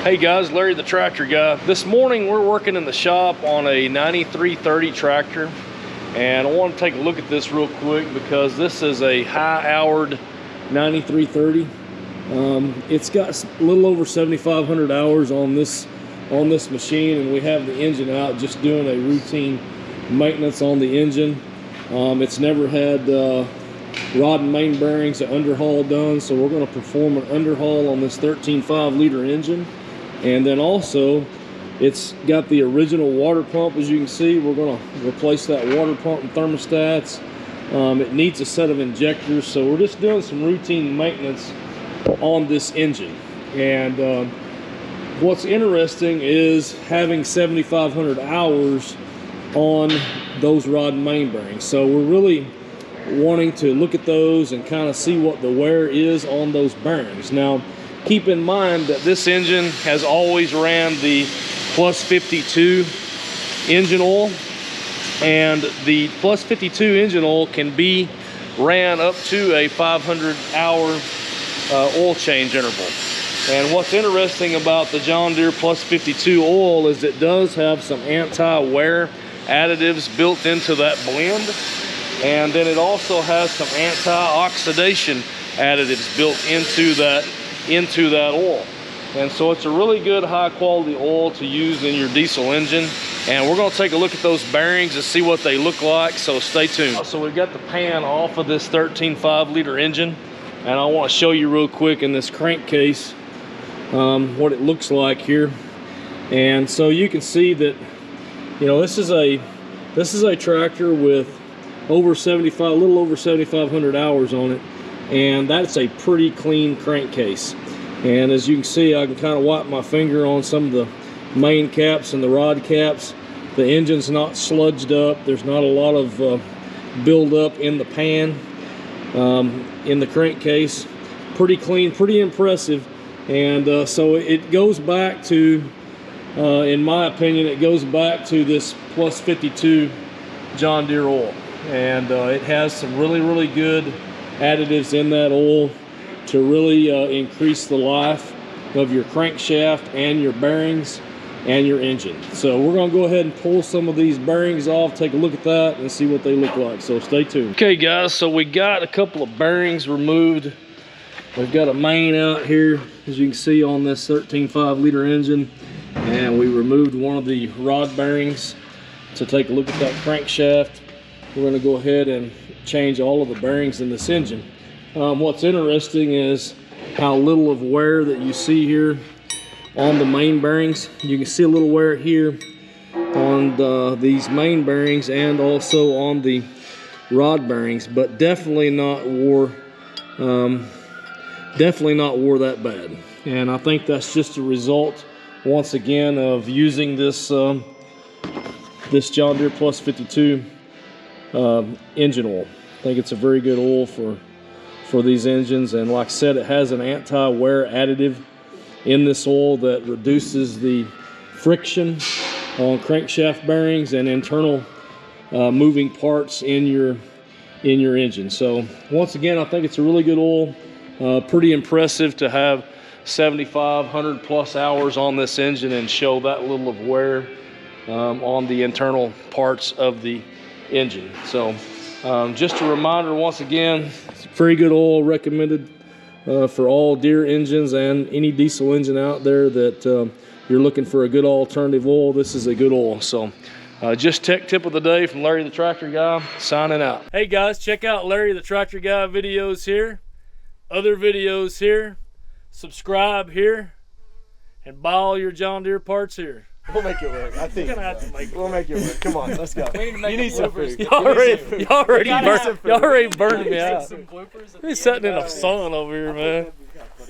Hey guys, Larry the Tractor Guy. This morning we're working in the shop on a 9330 tractor, and I want to take a look at this real quick because this is a high-houred 9330. It's got a little over 7,500 hours on this machine, and we have the engine out just doing a routine maintenance on the engine. It's never had rod and main bearings and underhaul done, so we're going to perform an underhaul on this 13.5 liter engine. And then also it's got the original water pump. As you can see, we're going to replace that water pump and thermostats. It needs a set of injectors, so we're just doing some routine maintenance on this engine. And what's interesting is having 7,500 hours on those rod and main bearings. So we're really wanting to look at those and kind of see what the wear is on those bearings. Now, keep in mind that this engine has always ran the plus 52 engine oil, and the plus 52 engine oil can be ran up to a 500-hour oil change interval. And what's interesting about the John Deere plus 52 oil is it does have some anti-wear additives built into that blend, and then it also has some anti-oxidation additives built into that oil. And so it's a really good high quality oil to use in your diesel engine, and we're going to take a look at those bearings and see what they look like, so stay tuned. So we've got the pan off of this 13.5 liter engine, and I want to show you real quick in this crankcase what it looks like here. And so you can see that, you know, this is a tractor with a little over 7,500 hours on it, and that's a pretty clean crankcase. And as you can see, I can kind of wipe my finger on some of the main caps and the rod caps. The engine's not sludged up. There's not a lot of buildup in the pan, in the crankcase. Pretty clean, pretty impressive. And so it goes back to, in my opinion, it goes back to this plus 52 John Deere oil. And it has some really good additives in that oil to really increase the life of your crankshaft and your bearings and your engine. So we're going to go ahead and pull some of these bearings off, take a look at that, and see what they look like. So stay tuned. Okay guys, so we got a couple of bearings removed. We've got a main out here, as you can see, on this 13.5 liter engine, and we removed one of the rod bearings to take a look at that crankshaft. We're going to go ahead and change all of the bearings in this engine. What's interesting is how little of wear that you see here on the main bearings. You can see a little wear here on these main bearings and also on the rod bearings, but definitely not wore that bad. And I think that's just a result, once again, of using this this John Deere plus 52 engine oil. I think it's a very good oil for these engines, and like I said, it has an anti-wear additive in this oil that reduces the friction on crankshaft bearings and internal moving parts in your engine. So once again, I think it's a really good oil. Pretty impressive to have 7,500 plus hours on this engine and show that little of wear on the internal parts of the engine. So just a reminder, once again, it's very good oil, recommended for all Deere engines and any diesel engine out there that you're looking for a good alternative oil. This is a good oil. So just tech tip of the day from Larry the Tractor Guy, signing out. Hey guys, check out Larry the Tractor Guy videos here, other videos here, subscribe here, and buy all your John Deere parts here. We'll make it work. I think We're gonna have to make it we'll make it work. Come on, let's go. We need to make You need some food. Y'all already burned me out. some bloopers. He's sitting in the sun over here, man.